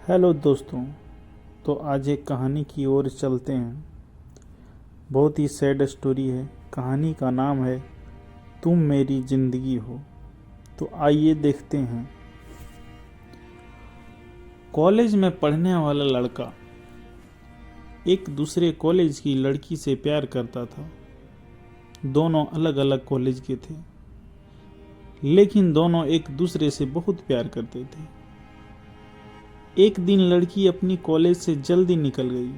Hello दोस्तों। तो आज एक कहानी की ओर चलते हैं। बहुत ही सैड स्टोरी है। कहानी का नाम है तुम मेरी जिंदगी हो। तो आइए देखते हैं। कॉलेज में पढ़ने वाला लड़का एक दूसरे कॉलेज की लड़की से प्यार करता था। दोनों अलग अलग कॉलेज के थे, लेकिन दोनों एक दूसरे से बहुत प्यार करते थे। एक दिन लड़की अपनी कॉलेज से जल्दी निकल गई।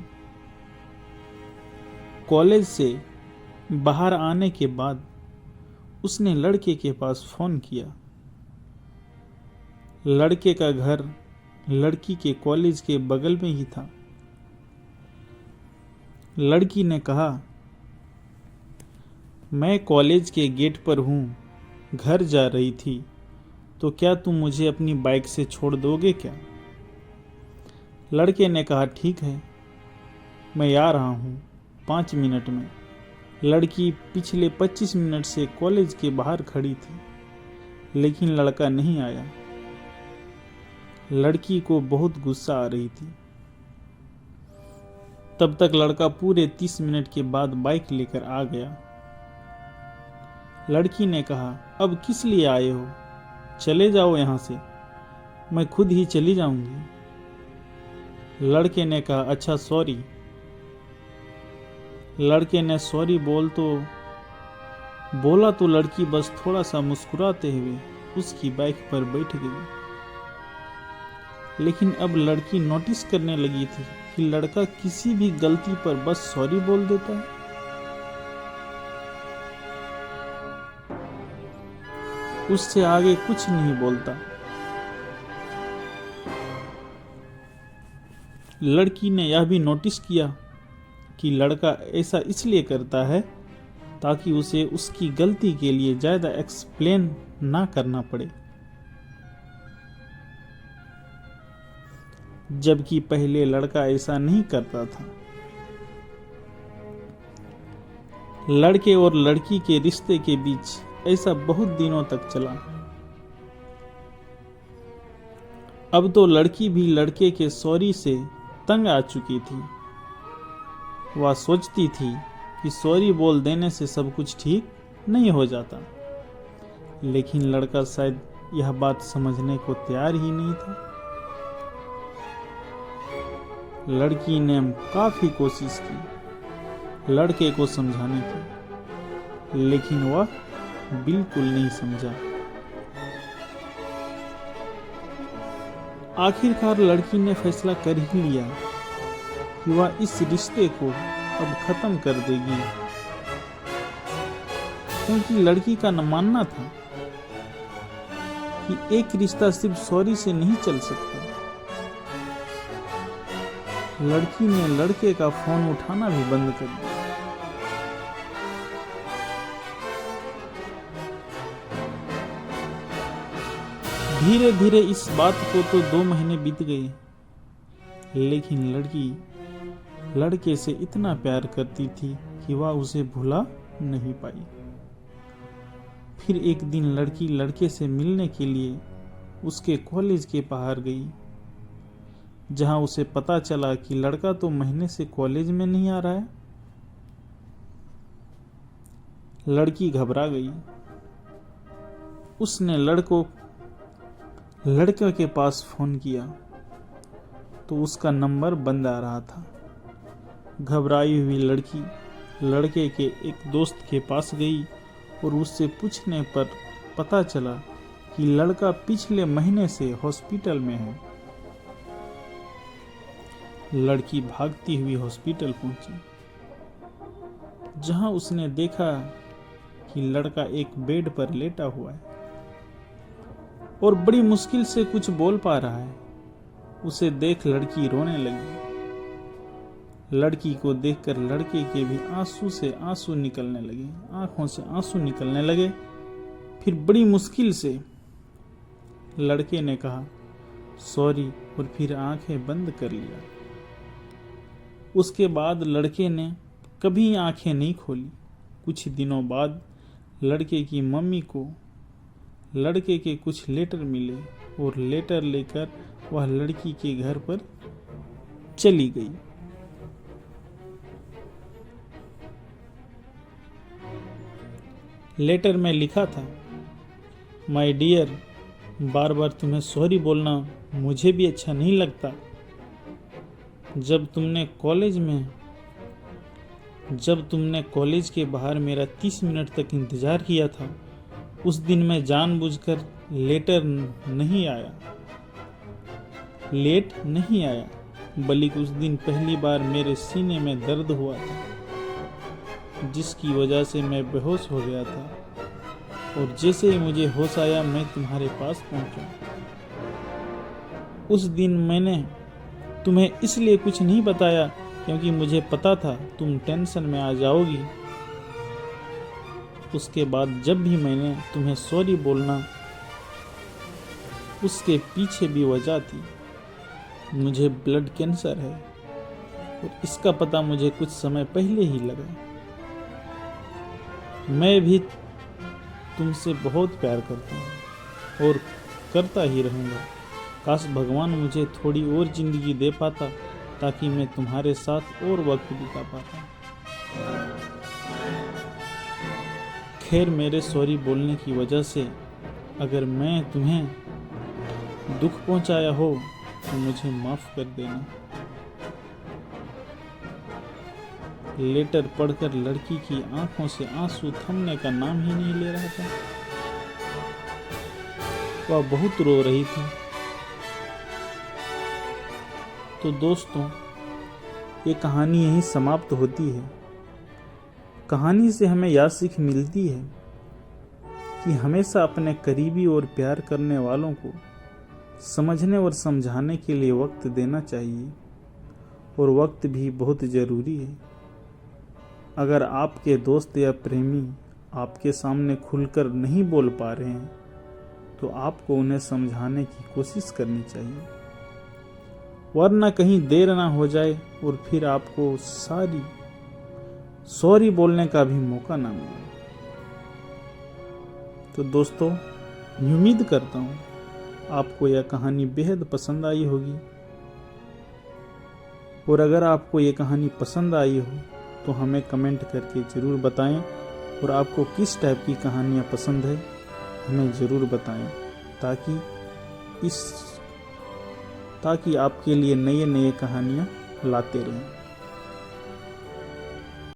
कॉलेज से बाहर आने के बाद उसने लड़के के पास फोन किया। लड़के का घर लड़की के कॉलेज के बगल में ही था। लड़की ने कहा, मैं कॉलेज के गेट पर हूँ, घर जा रही थी, तो क्या तुम मुझे अपनी बाइक से छोड़ दोगे क्या? लड़के ने कहा, ठीक है, मैं आ रहा हूँ 5 मिनट में। लड़की पिछले 25 मिनट से कॉलेज के बाहर खड़ी थी, लेकिन लड़का नहीं आया। लड़की को बहुत गुस्सा आ रही थी। तब तक लड़का पूरे 30 मिनट के बाद बाइक लेकर आ गया। लड़की ने कहा, अब किस लिए आए हो? चले जाओ यहाँ से, मैं खुद ही चली जाऊंगी। लड़के ने कहा, अच्छा सॉरी। लड़के ने सॉरी बोला तो लड़की बस थोड़ा सा मुस्कुराते हुए उसकी बाइक पर बैठ गई। लेकिन अब लड़की नोटिस करने लगी थी कि लड़का किसी भी गलती पर बस सॉरी बोल देता है। उससे आगे कुछ नहीं बोलता। लड़की ने यह भी नोटिस किया कि लड़का ऐसा इसलिए करता है ताकि उसे उसकी गलती के लिए ज्यादा एक्सप्लेन ना करना पड़े, जबकि पहले लड़का ऐसा नहीं करता था। लड़के और लड़की के रिश्ते के बीच ऐसा बहुत दिनों तक चला। अब तो लड़की भी लड़के के सॉरी से तंग आ चुकी थी। वह सोचती थी कि सॉरी बोल देने से सब कुछ ठीक नहीं हो जाता, लेकिन लड़का शायद यह बात समझने को तैयार ही नहीं था। लड़की ने काफी कोशिश की लड़के को समझाने की, लेकिन वह बिल्कुल नहीं समझा। आखिरकार लड़की ने फैसला कर ही लिया कि वह इस रिश्ते को अब खत्म कर देगी, क्योंकि लड़की का न मानना था कि एक रिश्ता सिर्फ सॉरी से नहीं चल सकता। लड़की ने लड़के का फोन उठाना भी बंद कर दिया। धीरे धीरे इस बात को तो 2 महीने बीत गए, लेकिन लड़की लड़के से इतना प्यार करती थी कि वह उसे भुला नहीं पाई। फिर एक दिन लड़की लड़के से मिलने के लिए उसके कॉलेज के बाहर गई, जहां उसे पता चला कि लड़का तो महीने से कॉलेज में नहीं आ रहा है। लड़की घबरा गई। उसने लड़के के पास फोन किया तो उसका नंबर बंद आ रहा था। घबराई हुई लड़की लड़के के एक दोस्त के पास गई और उससे पूछने पर पता चला कि लड़का पिछले महीने से हॉस्पिटल में है। लड़की भागती हुई हॉस्पिटल पहुंची, जहां उसने देखा कि लड़का एक बेड पर लेटा हुआ है और बड़ी मुश्किल से कुछ बोल पा रहा है। उसे देख लड़की रोने लगी। लड़की को देखकर लड़के के भी आंसू से आंसू निकलने लगे, आंखों से आंसू निकलने लगे। फिर बड़ी मुश्किल से लड़के ने कहा सॉरी और फिर आंखें बंद कर लिया। उसके बाद लड़के ने कभी आंखें नहीं खोली। कुछ दिनों बाद लड़के की मम्मी को लड़के के कुछ लेटर मिले और लेटर लेकर वह लड़की के घर पर चली गई। लेटर में लिखा था, माय डियर, बार बार तुम्हें सॉरी बोलना मुझे भी अच्छा नहीं लगता। जब तुमने कॉलेज के बाहर मेरा 30 मिनट तक इंतजार किया था, उस दिन मैं जानबूझकर लेट नहीं आया, बल्कि उस दिन पहली बार मेरे सीने में दर्द हुआ था, जिसकी वजह से मैं बेहोश हो गया था। और जैसे ही मुझे होश आया मैं तुम्हारे पास पहुंचा। उस दिन मैंने तुम्हें इसलिए कुछ नहीं बताया क्योंकि मुझे पता था तुम टेंशन में आ जाओगी। उसके बाद जब भी मैंने तुम्हें सॉरी बोलना, उसके पीछे भी वजह थी। मुझे ब्लड कैंसर है और इसका पता मुझे कुछ समय पहले ही लगा। मैं भी तुमसे बहुत प्यार करता हूँ और करता ही रहूँगा। काश भगवान मुझे थोड़ी और जिंदगी दे पाता ताकि मैं तुम्हारे साथ और वक्त बिता पाता। खैर, मेरे सॉरी बोलने की वजह से अगर मैं तुम्हें दुख पहुंचाया हो तो मुझे माफ कर देना। लेटर पढ़कर लड़की की आंखों से आंसू थमने का नाम ही नहीं ले रहा था। वह बहुत रो रही थी। तो दोस्तों, ये कहानी यहीं समाप्त होती है। कहानी से हमें यह सीख मिलती है कि हमेशा अपने करीबी और प्यार करने वालों को समझने और समझाने के लिए वक्त देना चाहिए, और वक्त भी बहुत ज़रूरी है। अगर आपके दोस्त या प्रेमी आपके सामने खुलकर नहीं बोल पा रहे हैं तो आपको उन्हें समझाने की कोशिश करनी चाहिए, वरना कहीं देर ना हो जाए और फिर आपको सॉरी बोलने का भी मौका ना मिले। तो दोस्तों, उम्मीद करता हूँ आपको यह कहानी बेहद पसंद आई होगी, और अगर आपको ये कहानी पसंद आई हो तो हमें कमेंट करके ज़रूर बताएं, और आपको किस टाइप की कहानियाँ पसंद है हमें ज़रूर बताएं, ताकि आपके लिए नए कहानियाँ लाते रहें।